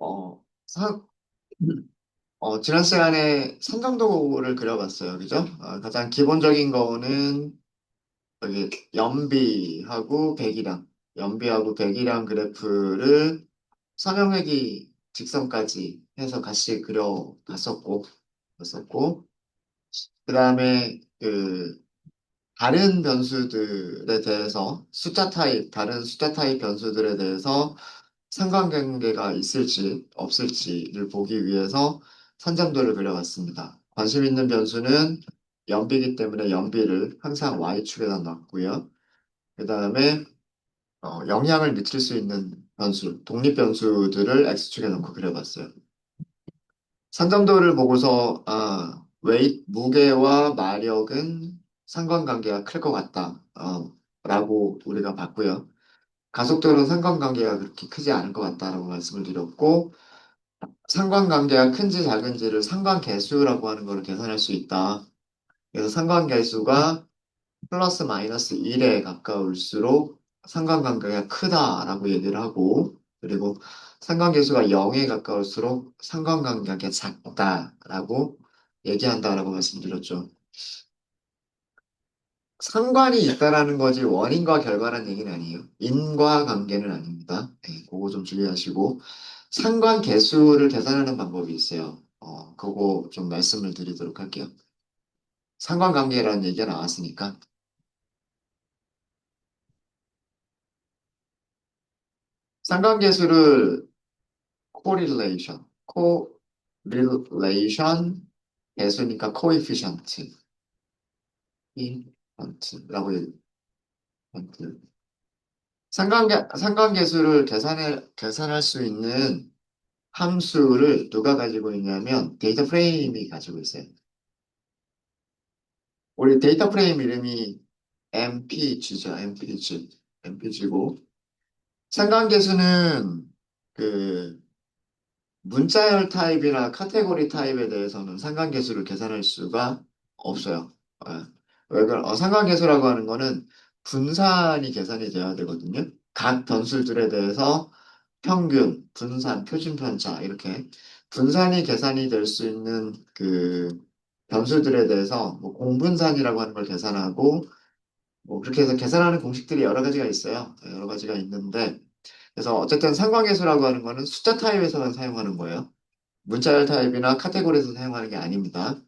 어, 사- 지난 시간에 삼각도를 그려봤어요. 그죠? 가장 기본적인 거는 여기 연비하고 백이랑 그래프를 선형회기 직선까지 해서 같이 봤었고, 그 다음에 다른 숫자 타입 변수들에 대해서 상관관계가 있을지 없을지를 보기 위해서 산점도를 그려봤습니다. 관심 있는 변수는 연비이기 때문에 연비를 항상 y축에다 놨고요. 그 다음에 영향을 미칠 수 있는 독립 변수들을 x축에 넣고 그려봤어요. 산점도를 보고서 무게와 마력은 상관관계가 클 것 같다. 라고 우리가 봤고요. 가속도는 상관관계가 그렇게 크지 않을 것 같다라고 말씀을 드렸고, 상관관계가 큰지 작은지를 상관계수라고 하는 걸 계산할 수 있다. 그래서 상관계수가 플러스 마이너스 1에 가까울수록 상관관계가 크다라고 얘기를 하고, 그리고 상관계수가 0에 가까울수록 상관관계가 작다라고 얘기한다라고 말씀드렸죠. 상관이 있다라는 거지 원인과 결과라는 얘기는 아니에요. 인과관계는 아닙니다. 네, 그거 좀 주의하시고 상관계수를 계산하는 방법이 있어요. 그거 좀 말씀을 드리도록 할게요. 상관관계라는 얘기가 나왔으니까 상관계수를 correlation 계수니까 coefficient라고 얘기해요. 상관계수를 계산할 수 있는 함수를 누가 가지고 있냐면 데이터 프레임이 가지고 있어요. 우리 데이터 프레임 이름이 MPG죠. MPG고 상관계수는 그 문자열 타입이나 카테고리 타입에 대해서는 상관계수를 계산할 수가 없어요. 상관계수라고 하는 거는 분산이 계산이 돼야 되거든요. 각 변수들에 대해서 평균, 분산, 표준편차 이렇게 분산이 계산이 될 수 있는 변수들에 대해서 뭐 공분산이라고 하는 걸 계산하고 뭐 그렇게 해서 계산하는 공식들이 여러 가지가 있어요. 여러 가지가 있는데 그래서 어쨌든 상관계수라고 하는 거는 숫자 타입에서만 사용하는 거예요. 문자열 타입이나 카테고리에서 사용하는 게 아닙니다.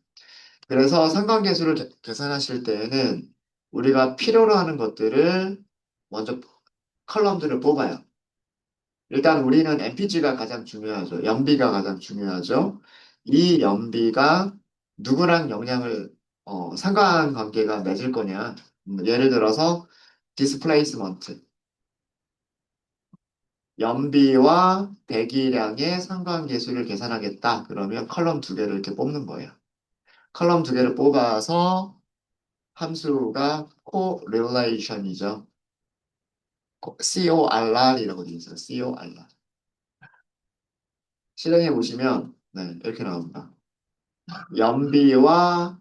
그래서 상관계수를 계산하실 때에는 우리가 필요로 하는 것들을 먼저 컬럼들을 뽑아요. 일단 우리는 MPG가 가장 중요하죠. 연비가 가장 중요하죠. 이 연비가 누구랑 상관관계가 맺을 거냐. 예를 들어서 디스플레이스먼트. 연비와 배기량의 상관계수를 계산하겠다. 그러면 컬럼 두 개를 이렇게 뽑는 거예요. 컬럼 두 개를 뽑아서 함수가 correlation이죠. CORR이라고 되어 있어요. CORR. 실행해 보시면 네, 이렇게 나옵니다. 연비와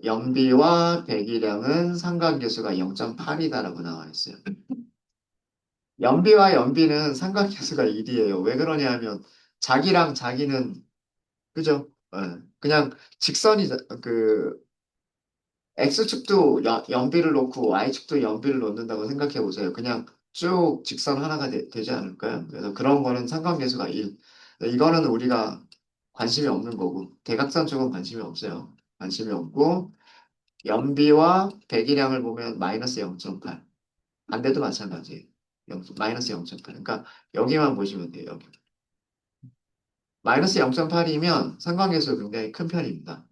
연비와 배기량은 상관계수가 0.8이다라고 나와 있어요. 연비와 연비는 상관계수가 1이에요. 왜 그러냐면 자기랑 자기는 그죠? 그냥 직선이 X축도 연비를 놓고 Y축도 연비를 놓는다고 생각해 보세요. 그냥 쭉 직선 하나가 지 않을까요? 그래서 그런 거는 상관계수가 1. 이거는 우리가 관심이 없는 거고, 대각선 쪽은 관심이 없어요. 관심이 없고, 연비와 배기량을 보면 마이너스 0.8. 반대도 마찬가지예요. 마이너스 0.8. 그러니까 여기만 보시면 돼요. 여기. 마이너스 0.8이면 상관계수 굉장히 큰 편입니다.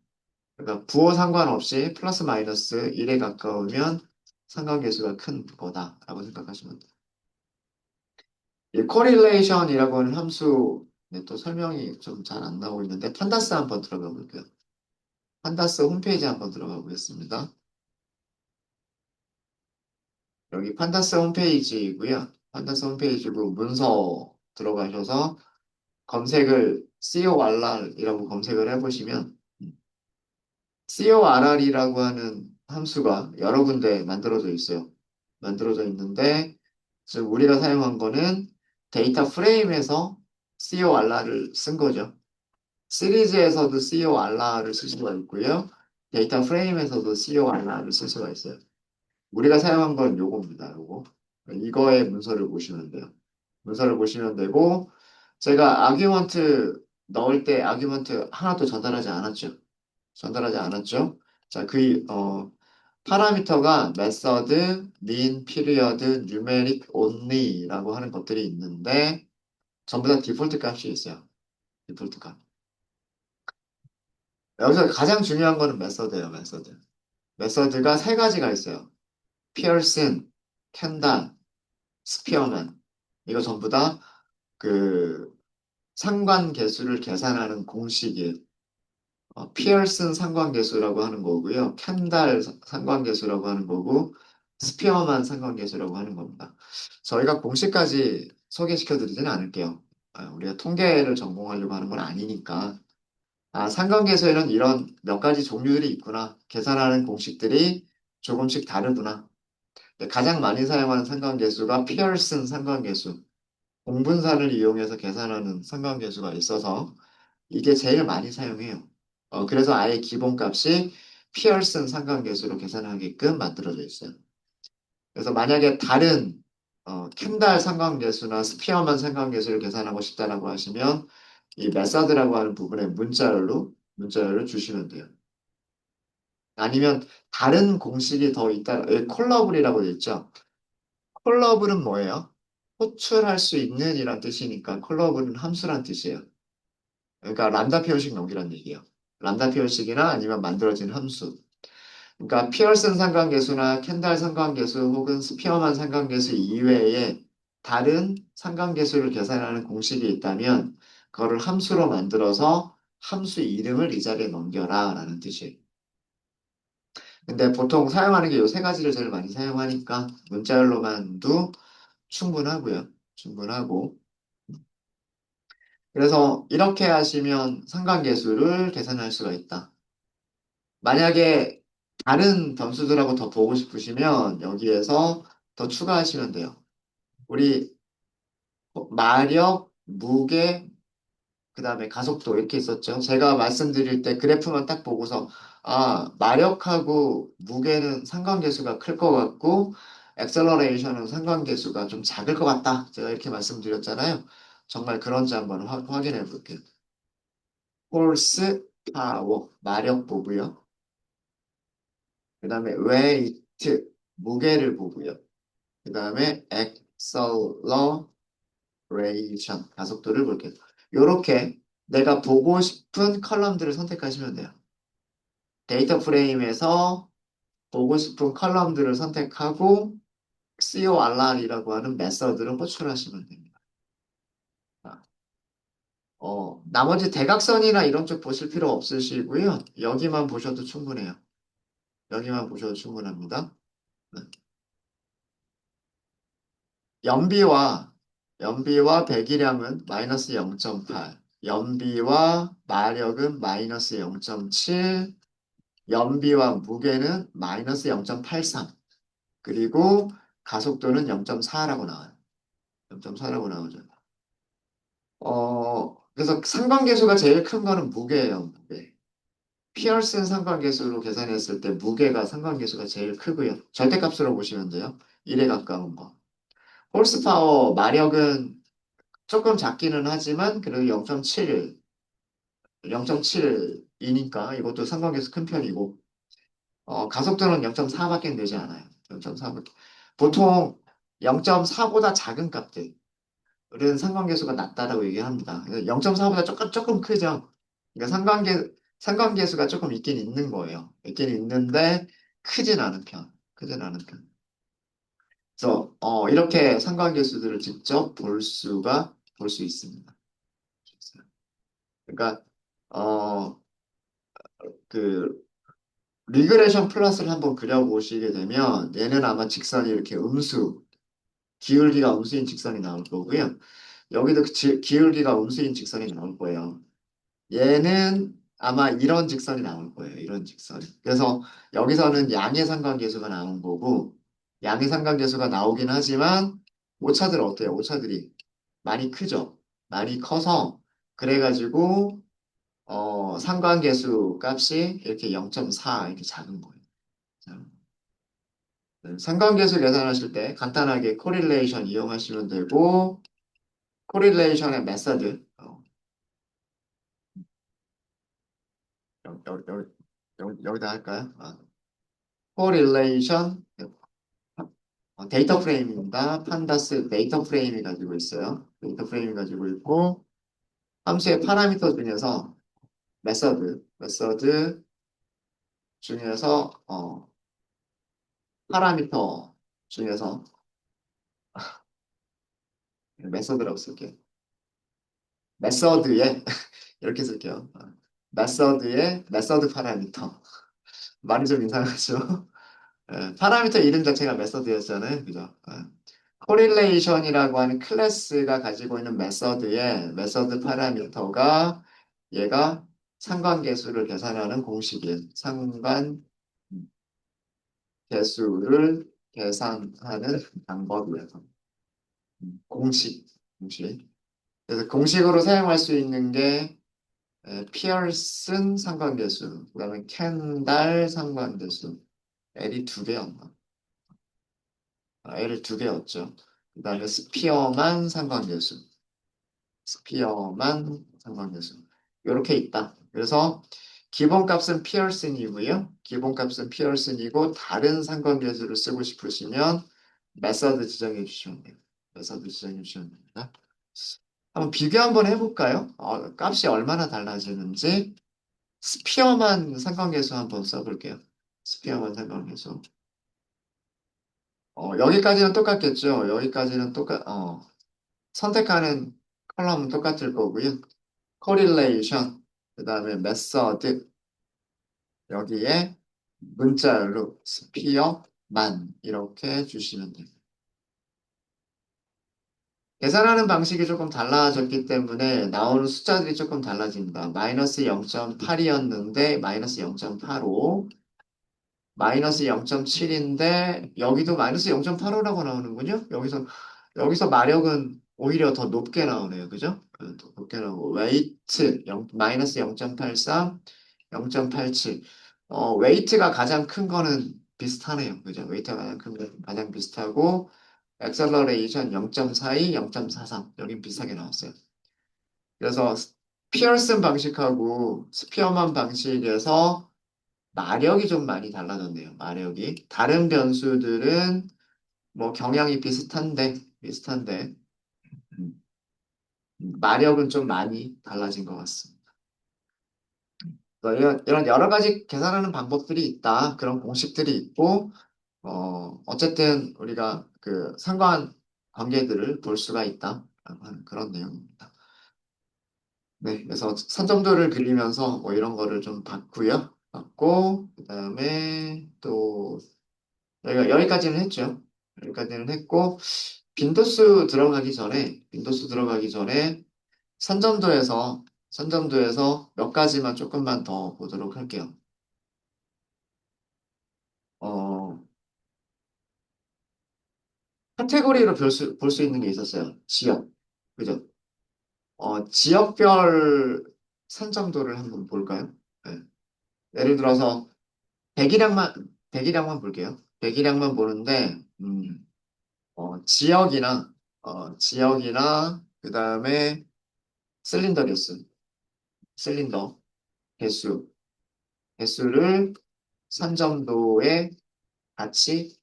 그러니까 부호 상관없이 플러스 마이너스 1에 가까우면 상관계수가 큰 거다라고 생각하시면 돼요. 이 correlation이라고 하는 함수 네, 또 설명이 좀 잘 안 나오고 있는데 판다스 한번 들어가 볼게요. 판다스 홈페이지 한번 들어가 보겠습니다. 여기 판다스 홈페이지이고요. 판다스 홈페이지고 문서 들어가셔서 검색을 CORR이라고 검색을 해보시면 CORR이라고 하는 함수가 여러 군데 만들어져 있어요. 만들어져 있는데 지금 우리가 사용한 거는 데이터 프레임에서 CORR를 쓴 거죠. 시리즈에서도 CORR를 쓸 수가 있고요. 데이터 프레임에서도 CORR를 쓸 수가 있어요. 우리가 사용한 건 요겁니다. 요거. 이거의 문서를 보시면 돼요. 문서를 보시면 되고, 제가 아규먼트 넣을 때 아규먼트 하나도 전달하지 않았죠. 전달하지 않았죠. 자, 파라미터가 method, mean, period, numeric only라고 하는 것들이 있는데, 전부 다 디폴트 값이 있어요. 디폴트 값. 여기서 가장 중요한 거는 메서드예요, 메서드. 메서드가 세 가지가 있어요. 피어슨, 캔단, 스피어맨. 이거 전부 다 그 상관계수를 계산하는 공식이에요. 피어슨 상관계수라고 하는 거고요. 캔달 상관계수라고 하는 거고, 스피어만 상관계수라고 하는 겁니다. 저희가 공식까지 소개시켜 드리지는 않을게요. 우리가 통계를 전공하려고 하는 건 아니니까. 상관계수에는 이런 몇 가지 종류들이 있구나. 계산하는 공식들이 조금씩 다르구나. 근데 가장 많이 사용하는 상관계수가 피어슨 상관계수. 공분산을 이용해서 계산하는 상관계수가 있어서 이게 제일 많이 사용해요. 그래서 아예 기본값이 피어슨 상관계수로 계산하게끔 만들어져 있어요. 그래서 만약에 다른 캔달 상관계수나 스피어만 상관계수를 계산하고 싶다라고 하시면 이 메서드라고 하는 부분에 문자열로 주시면 돼요. 아니면 다른 공식이 더 있다. 여기 콜러블이라고 돼 있죠. 콜러블은 뭐예요? 호출할 수 있는 이란 뜻이니까 콜러블은 함수란 뜻이에요. 그러니까 람다 표현식 넘기란 얘기예요. 람다 표현식이나 아니면 만들어진 함수. 그러니까 피어슨 상관계수나 캔달 상관계수 혹은 스피어만 상관계수 이외에 다른 상관계수를 계산하는 공식이 있다면 그거를 함수로 만들어서 함수 이름을 이 자리에 넘겨라 라는 뜻이에요. 근데 보통 사용하는 게 이 세 가지를 제일 많이 사용하니까 문자열로만도 충분하고요. 충분하고. 그래서 이렇게 하시면 상관계수를 계산할 수가 있다. 만약에 다른 변수들하고 더 보고 싶으시면 여기에서 더 추가하시면 돼요. 우리 마력, 무게, 그 다음에 가속도 이렇게 있었죠. 제가 말씀드릴 때 그래프만 딱 보고서 마력하고 무게는 상관계수가 클 것 같고 액셀러레이션은 상관계수가 좀 작을 것 같다. 제가 이렇게 말씀드렸잖아요. 정말 그런지 한번 확인해 볼게요. 홀스 파워 마력 보고요. 그 다음에 웨이트 무게를 보고요. 그 다음에 액셀러레이션 가속도를 볼게요. 이렇게 내가 보고 싶은 컬럼들을 선택하시면 돼요. 데이터 프레임에서 보고 싶은 컬럼들을 선택하고 CORR이라고 하는 메서드를 호출하시면 됩니다. 나머지 대각선이나 이런 쪽 보실 필요 없으시고요. 여기만 보셔도 충분해요. 여기만 보셔도 충분합니다. 네. 연비와 배기량은 마이너스 0.8, 연비와 마력은 마이너스 0.7, 연비와 무게는 마이너스 0.83, 그리고 가속도는 0.4라고 나와요. 0.4라고 나오죠. 그래서 상관계수가 제일 큰 거는 무게예요, 무게. 피어슨 상관계수로 계산했을 때 무게가 상관계수가 제일 크고요. 절대값으로 보시면 돼요. 1에 가까운 거. 홀스파워 마력은 조금 작기는 하지만 그래도 0.7, 0.7이니까 이것도 상관계수 큰 편이고 가속도는 0.4밖에 되지 않아요. 0.4밖에. 보통 0.4보다 작은 값들은 상관계수가 낮다라고 얘기합니다. 0.4보다 조금 크죠. 그러니까 상관계수가 조금 있긴 있는 거예요. 있긴 있는데 크진 않은 편. 크진 않은 편. 그래서 이렇게 상관계수들을 직접 볼 수 있습니다. 그러니까 어, 그 리그레션 플러스를 한번 그려보시게 되면 얘는 아마 직선이 이렇게 기울기가 음수인 직선이 나올 거고요. 여기도 기울기가 음수인 직선이 나올 거예요. 얘는 아마 이런 직선이 나올 거예요. 이런 직선. 그래서 여기서는 양의 상관계수가 나온 거고 양의 상관계수가 나오긴 하지만 오차들 어때요? 오차들이 많이 크죠? 많이 커서 그래가지고 상관계수 값이 이렇게 0.4 이렇게 작은 거예요. 자, 네, 상관계수 계산하실 때 간단하게 코릴레이션 이용하시면 되고 코릴레이션의 메서드 여기다 할까요? 코릴레이션 데이터 프레임입니다. 판다스 데이터 프레임이 가지고 있어요. 데이터 프레임이 가지고 있고 함수의 파라미터 중에서 메서드 중에서 파라미터 중에서 메서드라고 쓸게요. 메서드에 이렇게 쓸게요. 메서드의 메서드 파라미터. 말이 좀 이상하죠? 파라미터 이름 자체가 메서드였잖아요. 그죠? 코릴레이션이라고 하는 클래스가 가지고 있는 메서드의 메서드 파라미터가 얘가 상관계수를 계산하는 공식이에요. 상관계수를 계산하는 방법이에요. 공식, 공식. 그래서 공식으로 사용할 수 있는 게 피어슨 상관계수, 그다음에 켄달 상관계수, L이 두 개였나? L을 두 개였죠. 그다음에 스피어만 상관계수. 이렇게 있다. 그래서 기본값은 피어슨이고요. 기본값은 피어슨이고 다른 상관계수를 쓰고 싶으시면 메서드 지정해 주시면 돼요. 메서드 지정해 주시면 됩니다. 한번 비교 한번 해볼까요? 값이 얼마나 달라지는지 스피어만 상관계수 한번 써볼게요. 스피어만 상관계수. 여기까지는 똑같겠죠. 여기까지는 선택하는 컬럼은 똑같을 거고요. correlation, 그 다음에 method, 여기에 문자열로 스피어만 이렇게 주시면 돼요. 계산하는 방식이 조금 달라졌기 때문에 나오는 숫자들이 조금 달라집니다. 마이너스 0.8이었는데 마이너스 0.85, 마이너스 0.7인데 여기도 마이너스 0.85라고 나오는군요. 여기서 마력은 오히려 더 높게 나오네요. 그죠? 더 높게 나오고 웨이트 마이너스 0.83, 0.87. 웨이트가 가장 큰 거는 비슷하네요. 그죠? 웨이트가 가장 큰 거 가장 비슷하고 액셀러레이션 0.42, 0.43 여긴 비슷하게 나왔어요. 그래서 피어슨 방식하고 스피어만 방식에서 마력이 좀 많이 달라졌네요. 마력이. 다른 변수들은 뭐 경향이 비슷한데, 음, 마력은 좀 많이 달라진 것 같습니다. 이런 여러 가지 계산하는 방법들이 있다. 그런 공식들이 있고, 어쨌든 우리가 그 상관 관계들을 볼 수가 있다. 라고 하는 그런 내용입니다. 네, 그래서 선점도를 그리면서 뭐 이런 거를 좀 봤고요. 봤고, 그 다음에 또 여기까지는 했죠. 여기까지는 했고, 빈도수 들어가기 전에 선점도에서 몇 가지만 조금만 더 보도록 할게요. 어, 카테고리로 볼 수 있는 게 있었어요. 지역. 그죠? 지역별 선점도를 한번 볼까요? 네. 예를 들어서 대기량만 볼게요. 대기량만 보는데, 지역이나, 그 다음에 실린더, 개수, 개수를 선점도에 같이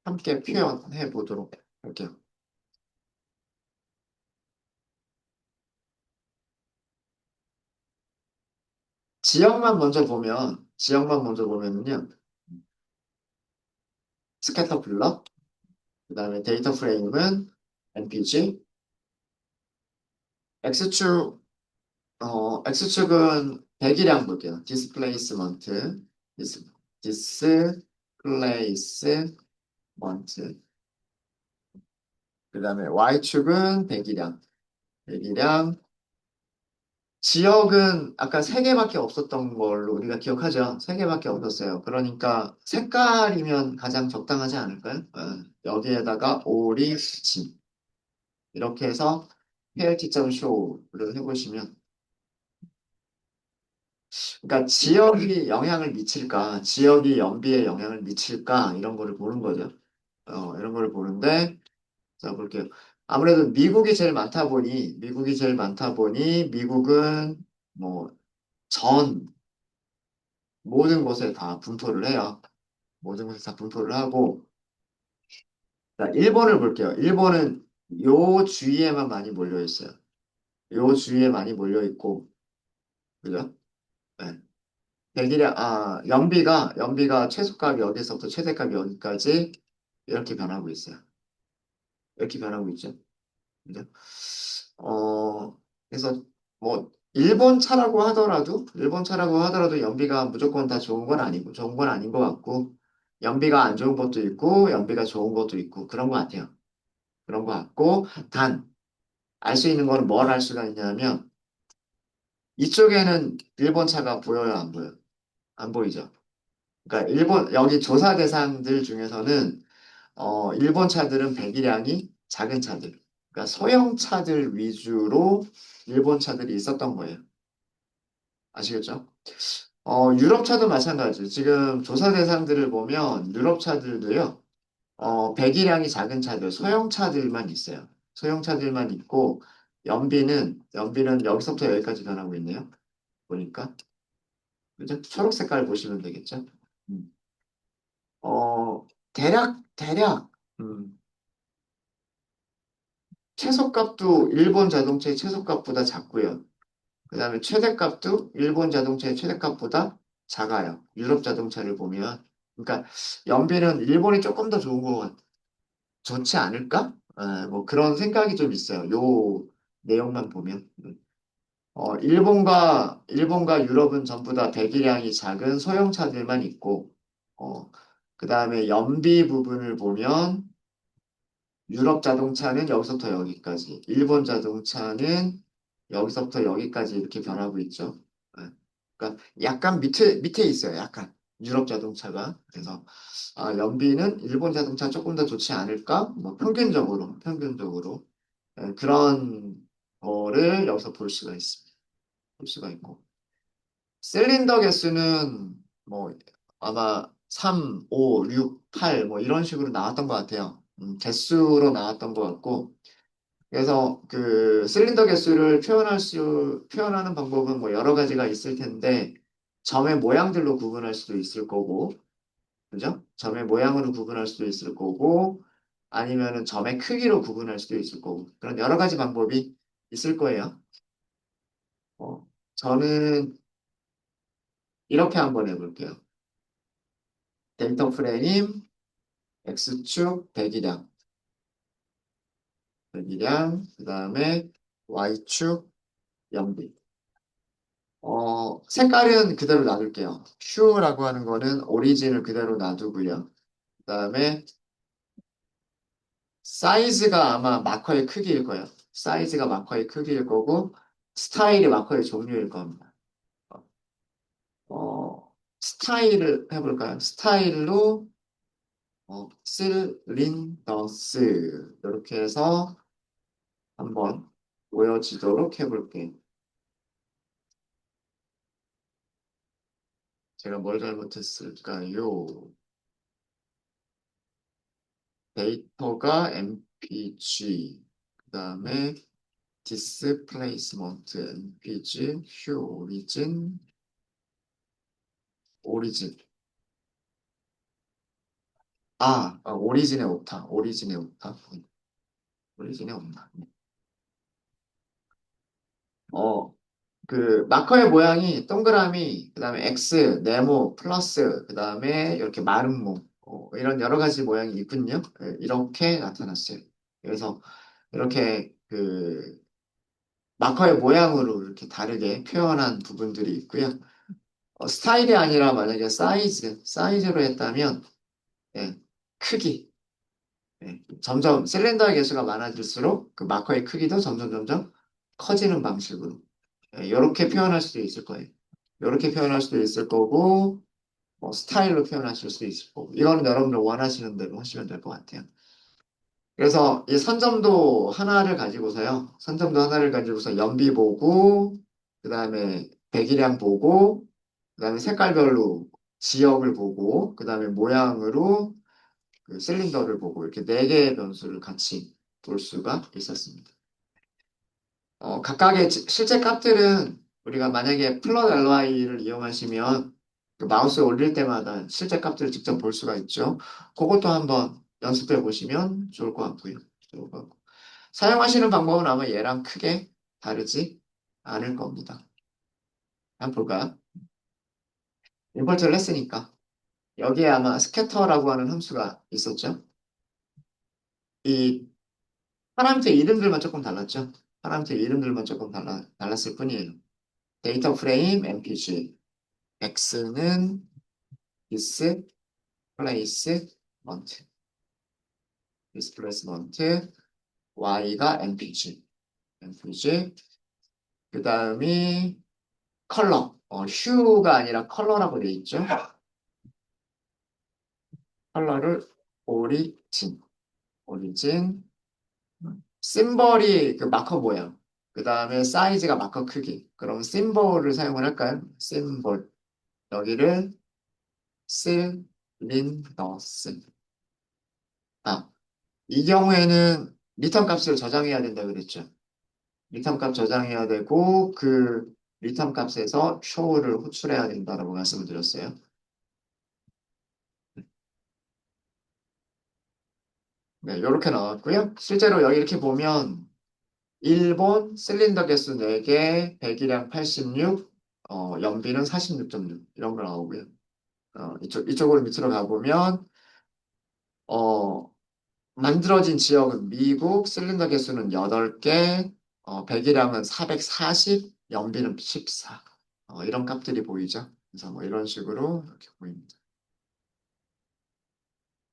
함께 표현해 보도록 할게요. 지역만 먼저 보면은요, 스캐터 블럭, 그 다음에 데이터 프레임은 MPG, X축, X축은 대기량 볼게요. 디스플레이스먼트, 디스플레이스먼트, 그 다음에 Y축은 대기량, 지역은 아까 세 개밖에 없었던 걸로 우리가 기억하죠? 세 개밖에 없었어요. 그러니까 색깔이면 가장 적당하지 않을까요? 여기에다가 오리, 지 이렇게 해서 PLT.show를 해보시면, 그러니까 지역이 영향을 미칠까, 지역이 연비에 영향을 미칠까, 이런 거를 보는 거죠. 이런 거를 보는데, 자, 볼게요. 아무래도 미국이 제일 많다 보니, 미국은 뭐, 전, 모든 곳에 다 분포를 해요. 모든 곳에 다 분포를 하고, 자, 일본을 볼게요. 일본은 요 주위에만 많이 몰려 있어요. 요 주위에 많이 몰려 있고, 그죠? 네. 연비가 최소값 여기서부터 최대값 여기까지 이렇게 변하고 있어요. 이렇게 변하고 있죠. 그죠? 어, 그래서 뭐 일본 차라고 하더라도 연비가 무조건 다 좋은 건 아닌 것 같고, 연비가 안 좋은 것도 있고, 연비가 좋은 것도 있고, 그런 것 같아요. 그런 것 같고, 단, 알 수 있는 거는 뭘 알 수가 있냐면, 이쪽에는 일본 차가 보여요, 안 보여요? 안 보이죠? 그러니까 여기 조사 대상들 중에서는 일본 차들은 배기량이 작은 차들, 그러니까 소형 차들 위주로 일본 차들이 있었던 거예요. 아시겠죠? 유럽 차도 마찬가지죠. 지금 조사 대상들을 보면 유럽 차들도요, 배기량이 작은 차들, 소형 차들만 있어요. 소형 차들만 있고, 연비는 여기서부터 여기까지 변하고 있네요. 보니까. 그죠? 초록 색깔 보시면 되겠죠? 음. 대략, 음, 최소값도 일본 자동차의 최소값보다 작고요. 그 다음에 최대값도 일본 자동차의 최대값보다 작아요. 유럽 자동차를 보면. 그러니까 연비는 일본이 조금 더 좋지 않을까? 뭐 그런 생각이 좀 있어요. 요 내용만 보면. 일본과 유럽은 전부 다 배기량이 작은 소형차들만 있고, 그 다음에 연비 부분을 보면 유럽 자동차는 여기서부터 여기까지, 일본 자동차는 여기서부터 여기까지 이렇게 변하고 있죠. 예. 그러니까 약간 밑에 있어요. 약간 유럽 자동차가. 그래서 연비는 일본 자동차 조금 더 좋지 않을까? 뭐 평균적으로 그런 거를 여기서 볼 수가 있습니다. 볼 수가 있고. 실린더 개수는 뭐 아마 3, 5, 6, 8 뭐 이런 식으로 나왔던 것 같아요. 개수로 나왔던 것 같고. 그래서 그 실린더 개수를 표현하는 방법은 뭐 여러 가지가 있을 텐데, 점의 모양들로 구분할 수도 있을 거고, 그죠? 점의 모양으로 구분할 수도 있을 거고, 아니면은 점의 크기로 구분할 수도 있을 거고, 그런 여러 가지 방법이 있을 거예요. 저는 이렇게 한번 해볼게요. 데이터 프레임, X축, 배기량, 그 다음에 Y축, 연비. 색깔은 그대로 놔둘게요. Q라고 하는 거는 오리진을 그대로 놔두고요. 그 다음에 사이즈가 아마 마커의 크기일 거예요. 사이즈가 마커의 크기일 거고, 스타일이 마커의 종류일 겁니다. 스타일을 해볼까요? 스타일로, 실린더스. 이렇게 해서 한번 보여지도록 해볼게요. 제가 뭘 잘못했을까요? 데이터가 MPG, 그 다음에 디스플레이스먼트 MPG, 휴 오리진. 오리진의 옥타. 어, 그 마커의 모양이 동그라미, 그 다음에 X, 네모, 플러스, 그 다음에 이렇게 마른 모, 이런 여러 가지 모양이 있군요. 예, 이렇게 나타났어요. 그래서 이렇게 그 마커의 모양으로 이렇게 다르게 표현한 부분들이 있고요. 스타일이 아니라 만약에 사이즈로 했다면, 예, 크기. 점점 실린더의 개수가 많아질수록 그 마커의 크기도 점점 커지는 방식으로. 이렇게 표현할 수도 있을 거예요. 이렇게 표현할 수도 있을 거고, 뭐 스타일로 표현하실 수도 있을 거고. 이거는 여러분들 원하시는 대로 하시면 될 것 같아요. 그래서 이 선점도 하나를 가지고서요. 선점도 하나를 가지고서 연비 보고, 그 다음에 배기량 보고, 그 다음에 색깔별로 지역을 보고, 그 다음에 모양으로 그 실린더를 보고, 이렇게 네 개의 변수를 같이 볼 수가 있었습니다. 각각의 실제 값들은 우리가 만약에 플롯 LY를 이용하시면 그 마우스 올릴 때마다 실제 값들을 직접 볼 수가 있죠. 그것도 한번 연습해 보시면 좋을 것 같고요. 좋을 것 같고. 사용하시는 방법은 아마 얘랑 크게 다르지 않을 겁니다. 한번 볼까요? 임포트를 했으니까. 여기에 아마 스캐터라고 하는 함수가 있었죠. 이 파라미터 이름들만 조금 달랐죠. 파라미터 이름들만 조금 달랐을 뿐이에요. 데이터 프레임 mpg, x는 displacement, displacement, y가 mpg, 그 다음이 컬러, hue가 아니라 컬러라고 되어 있죠. 컬러를 오리진, 심벌이 그 마커 모양, 그 다음에 사이즈가 마커 크기. 그럼 심볼을 사용을 할까요? 심볼. 여기를 실린더스. 아, 이 경우에는 리턴 값을 저장해야 된다 그랬죠. 리턴 값 저장해야 되고 그 리턴 값에서 show를 호출해야 된다라고 말씀을 드렸어요. 네, 이렇게 나왔고요. 실제로 여기 이렇게 보면 일본 실린더 개수 4개, 배기량 86, 연비는 46.6 이런 거 나오고요. 이쪽으로 밑으로 가보면 어, 만들어진 지역은 미국, 실린더 개수는 8개, 배기량은 440, 연비는 14. 이런 값들이 보이죠. 그래서 뭐 이런 식으로 이렇게 보입니다.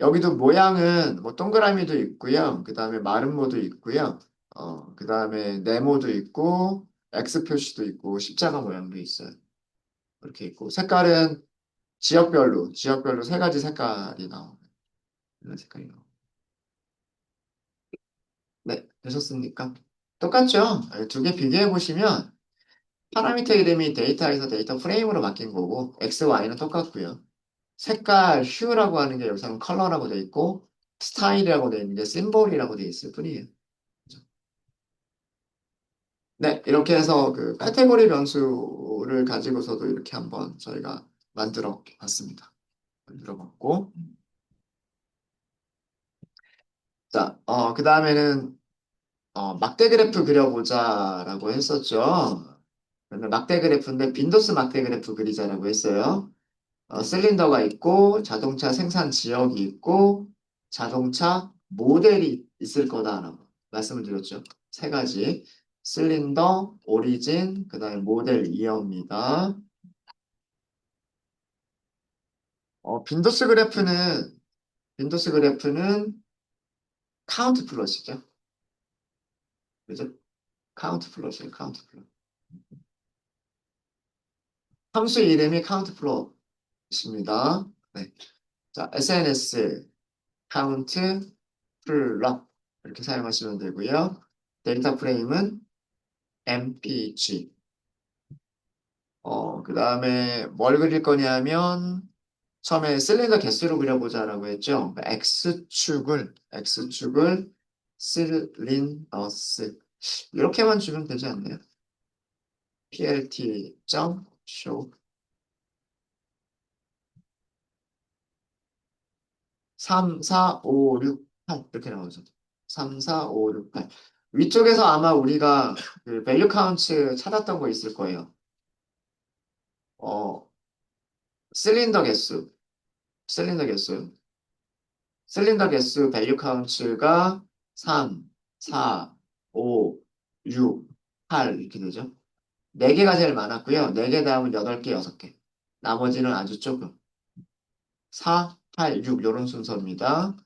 여기도 모양은 뭐 동그라미도 있고요. 그 다음에 마름모도 있고요. 그 다음에 네모도 있고, X 표시도 있고, 십자가 모양도 있어요. 이렇게 있고, 색깔은 지역별로 세 가지 색깔이 나오는 이런 색깔이 나오고. 네, 되셨습니까? 똑같죠? 두 개 비교해 보시면 파라미터 이름이 데이터에서 데이터 프레임으로 바뀐 거고 X, Y는 똑같고요. 색깔, hue라고 하는 게 여기서는 컬러라고 돼 있고 스타일이라고 돼 있는데 심볼이라고 돼 있을 뿐이에요. 그죠? 네, 이렇게 해서 그 카테고리 변수를 가지고서도 이렇게 한번 저희가 만들어 봤습니다. 만들어 봤고 자, 그 다음에는 막대 그래프 그려보자라고 했었죠. 그러면 막대 그래프인데 빈도수 막대 그래프 그리자라고 했어요. 실린더가 있고 자동차 생산 지역이 있고 자동차 모델이 있을 거다라고 말씀을 드렸죠. 세 가지. 실린더, 오리진, 그다음에 모델 이어입니다. 빈도스 그래프는 카운트 플롯이죠. 그죠? 카운트 플롯이에요. 카운트 플롯. 함수 이름이 카운트 플롯입니다. 네. 자, SNS 카운트 플롯 이렇게 사용하시면 되고요. 데이터 프레임은 MPG. 그 다음에 뭘 그릴 거냐면 처음에 실린더 개수로 그려보자라고 했죠. X축을 실린더스 이렇게만 주면 되지 않나요? plt.show 3, 4, 5, 6, 8 이렇게 나오죠. 3, 4, 5, 6, 8 위쪽에서 아마 우리가 그 밸류 카운트 찾았던 거 있을 거예요. 어, 실린더 개수, 실린더 개수. 실린더 개수 밸류 카운트가 3, 4, 5, 6, 8 이렇게 되죠. 4개가 제일 많았고요. 4개 다음은 8개, 6개. 나머지는 아주 조금. 4, 8, 6 이런 순서입니다.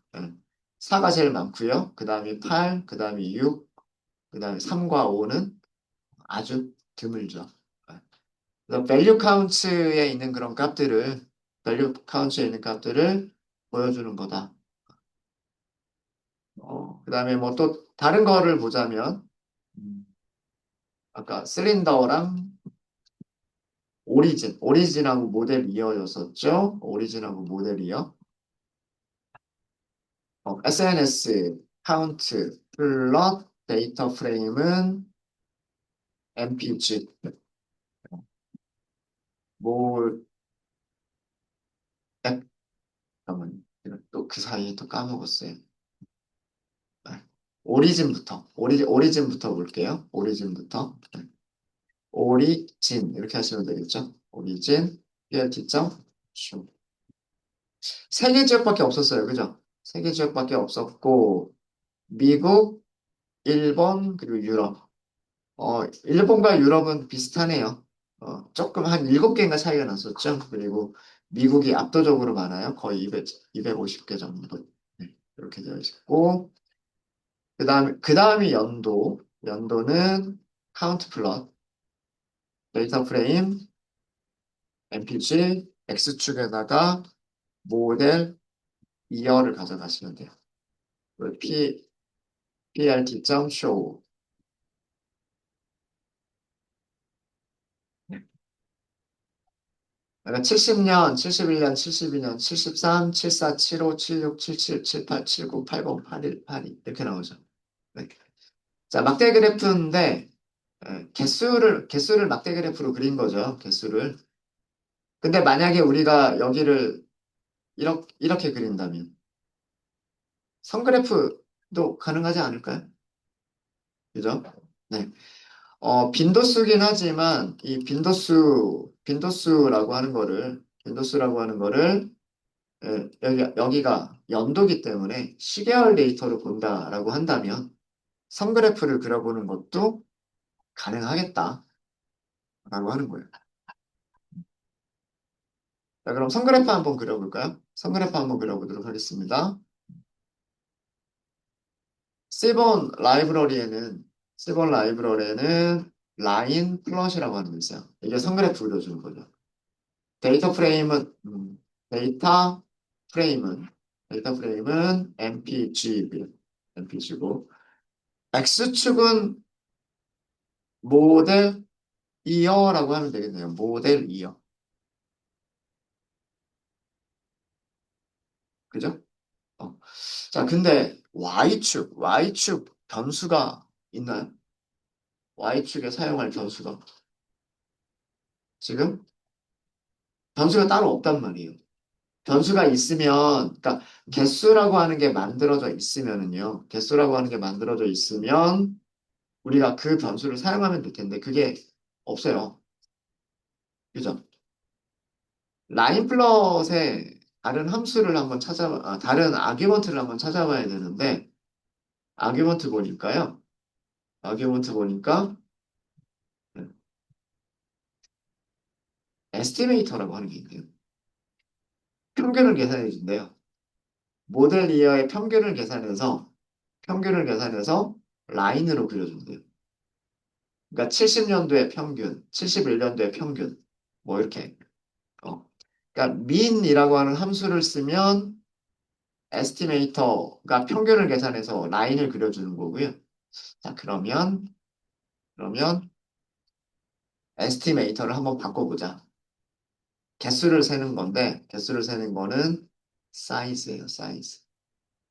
4가 제일 많고요. 그 다음이 8, 그 다음이 6, 그 다음에 3과 5는 아주 드물죠. 예. 그래서 밸류 카운트에 있는 값들을 보여주는 거다. 그다음에 뭐 또 다른 거를 보자면, 음, 아까 실린더랑 오리진하고 모델 이어였었죠? 오리진하고 모델 이어. SNS, 카운트, 플롯, 데이터 프레임은 MPG. 뭐, 잠깐만, 또 그 사이에 또 까먹었어요. 네. 오리진부터 볼게요. 오리진부터. 네. 오리진, 이렇게 하시면 되겠죠? 오리진, PLT.show. 세 개 지역밖에 없었어요. 그죠? 세 개 지역밖에 없었고, 미국, 일본, 그리고 유럽. 일본과 유럽은 비슷하네요. 조금 한 7개인가 차이가 났었죠. 그리고 미국이 압도적으로 많아요. 거의 250개 정도. 네, 이렇게 되어 있고, 그 다음이 연도. 연도는 카운트 플롯, 데이터 프레임, MPG, X축에다가 모델, 이어를 가져가시면 돼요. 그리고 PLT.show. 그러니까 70년, 71년, 72년, 73, 74, 75, 76, 77, 78, 79, 80, 81, 82 이렇게 나오죠. 네. 자, 막대 그래프인데 개수를 막대 그래프로 그린 거죠. 개수를. 근데 만약에 우리가 여기를 이렇게 그린다면 선그래프도 가능하지 않을까요? 그죠? 네. 빈도수긴 하지만 이 빈도수라고 하는 거를 여기가 연도기 때문에 시계열 데이터로 본다라고 한다면 선그래프를 그려보는 것도 가능하겠다라고 하는 거예요. 자, 그럼 선그래프 한번 그려볼까요? 선그래프 한번 그려보도록 하겠습니다. 시본 라이브러리에는 라인 플롯이라고 하는 게 있어요. 이게 선그래프 그려주는 거죠. 데이터 프레임은 데이터 프레임은 데이터 프레임은 MPG고 X축은 모델 이어라고 하면 되겠네요. 모델 이어. 그죠? 어. 자, 근데 Y축 변수가 있나요? Y축에 사용할 변수가 지금 변수가 따로 없단 말이에요. 변수가 있으면, 그러니까 개수라고 하는 게 만들어져 있으면 우리가 그 변수를 사용하면 될 텐데 그게 없어요. 그죠? 라인 플롯에 다른 아규먼트를 한번 찾아봐야 되는데 아규먼트 보니까요. 아규먼트 보니까 에스티메이터라고 하는 게 있네요. 평균을 계산해 준대요. 모델 이어의 평균을 계산해서 라인으로 그려준대요. 그러니까 70년도의 평균, 71년도의 평균, 뭐 이렇게. 어. 그러니까 민이라고 하는 함수를 쓰면 에스티메이터가 평균을 계산해서 라인을 그려주는 거고요. 자, 그러면 에스티메이터를 한번 바꿔보자. 개수를 세는 거는 사이즈예요, 사이즈.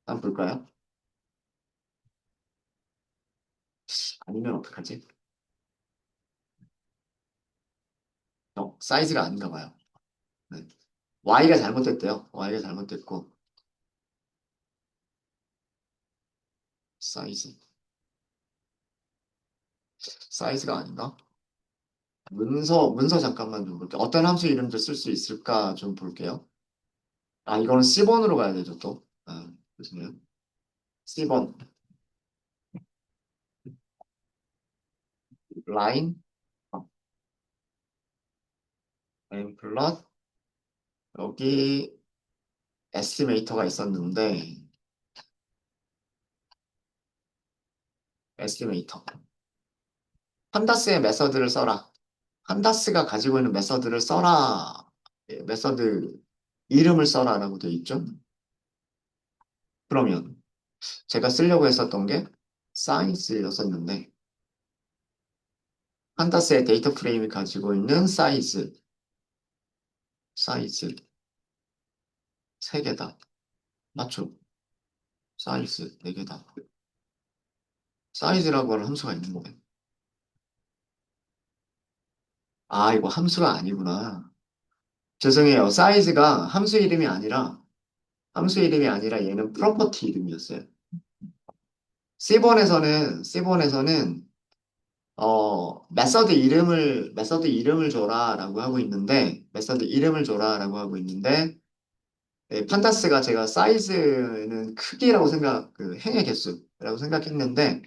한번 볼까요? 아니면 어떡하지? 사이즈가 아닌가 봐요. 네. Y가 잘못됐대요. Y가 잘못됐고, 사이즈. 사이즈가 아닌가? 문서 잠깐만 좀 볼게요. 어떤 함수 이름도 쓸 수 있을까 좀 볼게요. 아, 이거는 C번으로 가야 되죠, 또. 아, 그렇네요. C번, 라인, 라인 플롯, 여기 에스티메이터가 있었는데, 에스티메이터. 판다스의 메서드를 써라. 판다스가 가지고 있는 메서드를 써라. 메서드 이름을 써라라고 되어 있죠. 그러면 제가 쓰려고 했었던 게 사이즈였었는데, 판다스의 데이터 프레임이 가지고 있는 사이즈 3개다. 맞죠? 사이즈 4개다. 사이즈라고 하는 함수가 있는 거예요. 아, 이거 함수가 아니구나. 죄송해요. 사이즈가 함수 이름이 아니라 얘는 프로퍼티 이름이었어요. C 번에서는 메서드 이름을 줘라라고 하고 있는데, 메서드 이름을 줘라라고 하고 있는데, 네, 판타스가 제가 사이즈는 크기라고 행의 개수라고 생각했는데,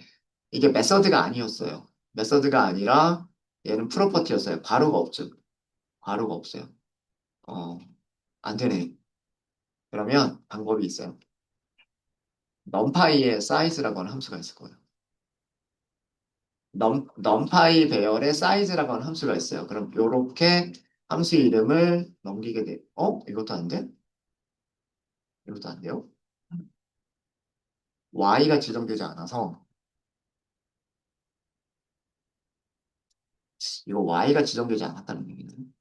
이게 메서드가 아니었어요. 메서드가 아니라 얘는 프로퍼티였어요. 괄호가 없죠. 괄호가 없어요. 어, 안 되네. 그러면 방법이 있어요. 넘파이의 사이즈라고 하는 함수가 있을 거예요. 넘파이 배열의 사이즈라고 하는 함수가 있어요. 그럼 요렇게 함수 이름을 넘기게 돼. 이것도 안 돼? 이것도 안 돼요? y가 지정되지 않아서 이거 y가 지정되지 않았다는 얘기는.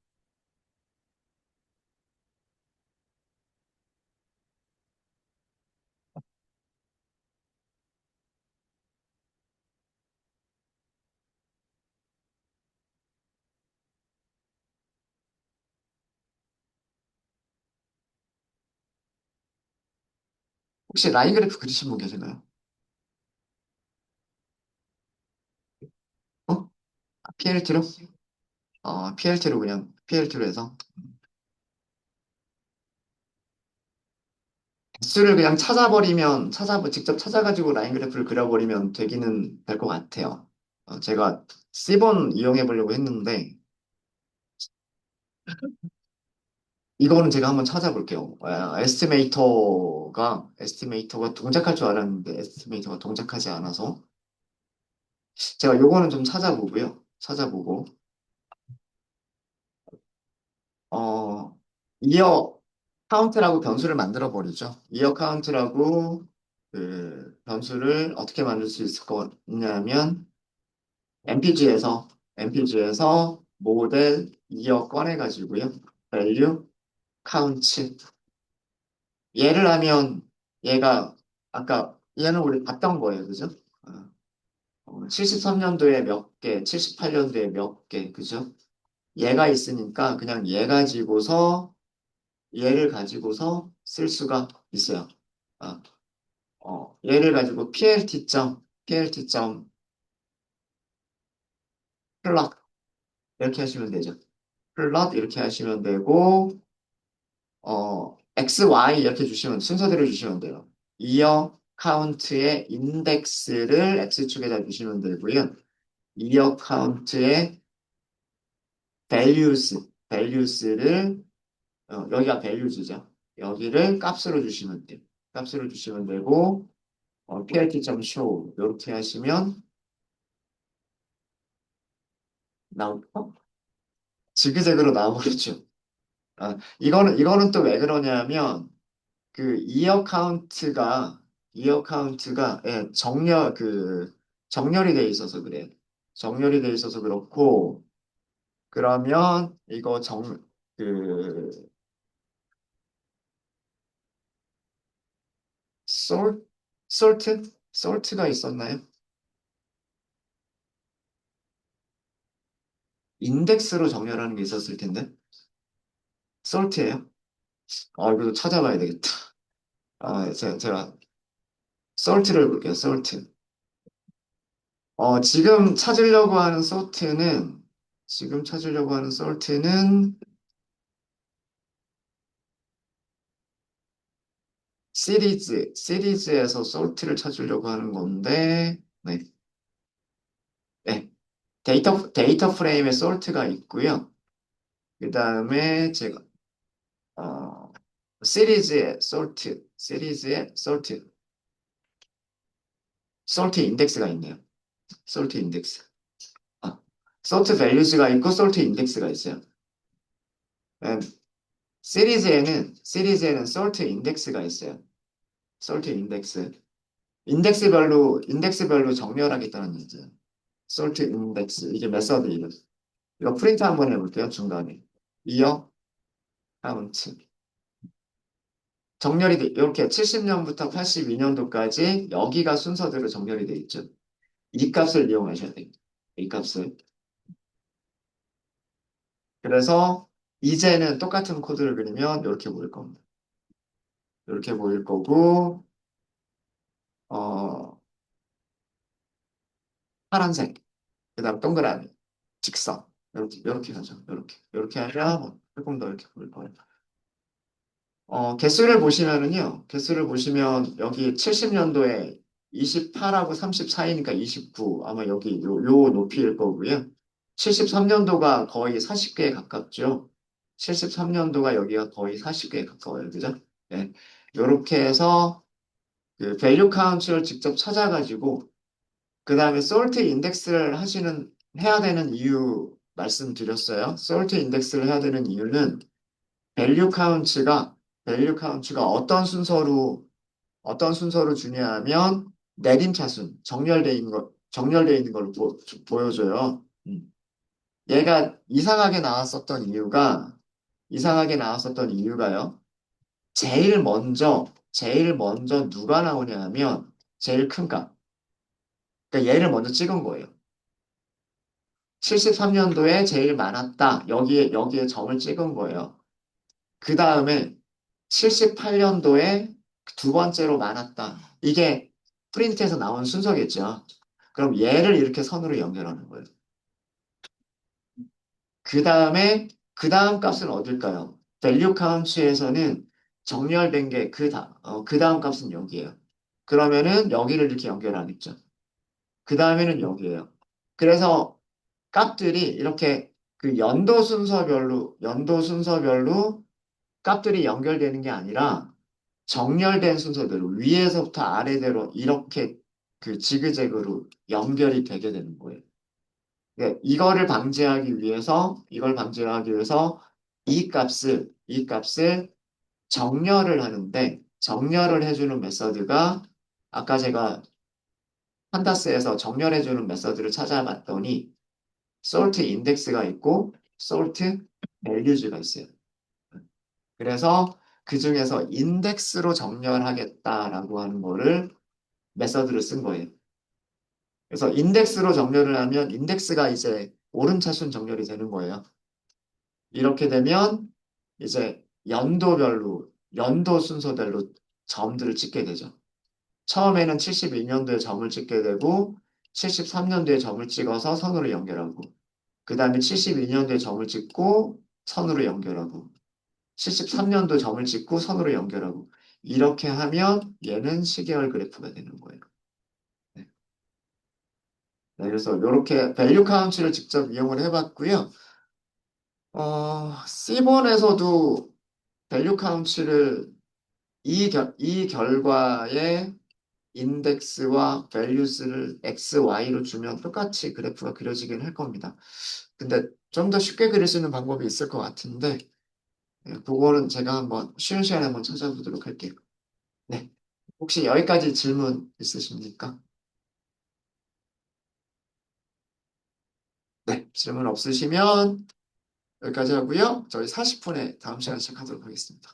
혹시 라인 그래프 그리신 분 계신가요? 어? PLT로? PLT로 그냥 PLT로 해서 수를 그냥 직접 찾아가지고 라인 그래프를 그려버리면 되기는 될 것 같아요. 제가 C번 이용해 보려고 했는데 이거는 제가 한번 찾아볼게요. 에스티메이터가 동작할 줄 알았는데 에스티메이터가 동작하지 않아서 제가 요거는 좀 찾아보고요. 찾아보고 어 이어 카운트라고 변수를 만들어 버리죠. 이어 카운트라고 그 변수를 어떻게 만들 수 있을 거냐면 mpg에서 모델 이어 꺼내 가지고요. value count 얘를 하면 얘가 아까 얘는 우리 봤던 거예요. 그죠? 73년도에 몇 개, 78년도에 몇 개, 그죠? 얘가 있으니까 그냥 얘를 가지고서 쓸 수가 있어요. 아, 얘를 가지고 plot 이렇게 하시면 되죠. plot 이렇게 하시면 되고 x, y 이렇게 순서대로 주시면 돼요. 이어 카운트의 인덱스를 x축에다 주시면 되고요. 이어 카운트의 values를 여기가 values죠. 여기를 값으로 주시면 돼요. 값으로 주시면 되고 plt.show 이렇게 하시면 지그재그로 나와버리죠. 이거는 또 왜 그러냐면 그 이어 카운트가 예, 정렬이 돼 있어서 그래요. 정렬이 돼 있어서 그렇고 그러면 이거 그 솔 솔트가 있었나요? 인덱스로 정렬하는 게 있었을 텐데 솔트예요? 이거 찾아봐야 되겠다. 제가 솔트를 볼게요. 솔트. 지금 찾으려고 하는 솔트는 시리즈에서 솔트를 찾으려고 하는 건데, 네, 네. 데이터 프레임에 솔트가 있고요. 그 다음에 어, 시리즈에 솔트 인덱스가 있네요. 솔트 인덱스. 아, 솔트 밸류스가 있고, 솔트 인덱스가 있어요. 음, 시리즈에는 솔트 인덱스가 있어요. 솔트 인덱스. 인덱스별로 정렬하겠다는 얘기예요. 솔트 인덱스. 이게 메서드예요. 이거 프린트 한번 해볼게요. 중간에. 이어 카운트. 정렬이 돼, 이렇게 70년부터 82년도까지 여기가 순서대로 정렬이 돼 있죠. 이 값을 이용하셔야 돼요. 이 값을. 그래서 이제는 똑같은 코드를 그리면 이렇게 보일 겁니다. 이렇게 보일 거고, 어, 파란색, 그 다음 동그라미, 직선. 이렇게 하죠. 이렇게 하면 조금 더 이렇게 보일 거예요. 개수를 보시면은요, 개수를 보시면 여기 70년도에 28하고 30 사이니까 29, 아마 여기 요 높이일 거고요. 73년도가 거의 40개에 가깝죠. 73년도가 여기가 거의 40개에 가까워요. 그죠? 네. 요렇게 해서 그 밸류 카운트를 직접 찾아가지고, 그 다음에 솔트 인덱스를 해야 되는 이유 말씀드렸어요. 솔트 인덱스를 해야 되는 이유는 밸류 카운트가 어떤 순서로 주냐면 내림차순 정렬돼 있는 걸로 보여줘요. 얘가 이상하게 나왔었던 이유가요. 제일 먼저 누가 나오냐 하면 제일 큰 값. 그러니까 얘를 먼저 찍은 거예요. 73년도에 제일 많았다. 여기에 점을 찍은 거예요. 그 다음에 78년도에 두 번째로 많았다. 이게 프린트에서 나온 순서겠죠. 그럼 얘를 이렇게 선으로 연결하는 거예요. 그 다음 값은 어딜까요? value count에서는 정렬된 게 그 다음 값은 여기예요. 그러면은 여기를 이렇게 연결하겠죠. 그 다음에는 여기예요. 그래서 값들이 이렇게 그 연도 순서별로 값들이 연결되는 게 아니라 정렬된 순서대로 위에서부터 아래대로 이렇게 그 지그재그로 연결이 되게 되는 거예요. 네, 이걸 방지하기 위해서 이 값을 정렬을 해주는 메서드가 아까 제가 판다스에서 정렬해주는 메서드를 찾아봤더니 sort index가 있고 sort values가 있어요. 그래서 그 중에서 인덱스로 정렬하겠다라고 하는 거를 메서드를 쓴 거예요. 그래서 인덱스로 정렬을 하면 인덱스가 이제 오름차순 정렬이 되는 거예요. 이렇게 되면 이제 연도 순서대로 점들을 찍게 되죠. 처음에는 72년도에 점을 찍게 되고 73년도에 점을 찍어서 선으로 연결하고 그 다음에 72년도에 점을 찍고 선으로 연결하고 73년도 점을 찍고 선으로 연결하고 이렇게 하면 얘는 시계열 그래프가 되는 거예요. 네. 네, 그래서 이렇게 밸류 카운트를 직접 이용을 해봤고요. C번에서도 밸류 카운트를 이 결과의 인덱스와 values를 x, y로 주면 똑같이 그래프가 그려지긴 할 겁니다. 근데 좀 더 쉽게 그릴 수 있는 방법이 있을 것 같은데 그거는 제가 한번 쉬는 시간에 한번 찾아보도록 할게요. 네. 혹시 여기까지 질문 있으십니까? 네. 질문 없으시면 여기까지 하고요. 저희 40분에 다음 시간 시작하도록 하겠습니다.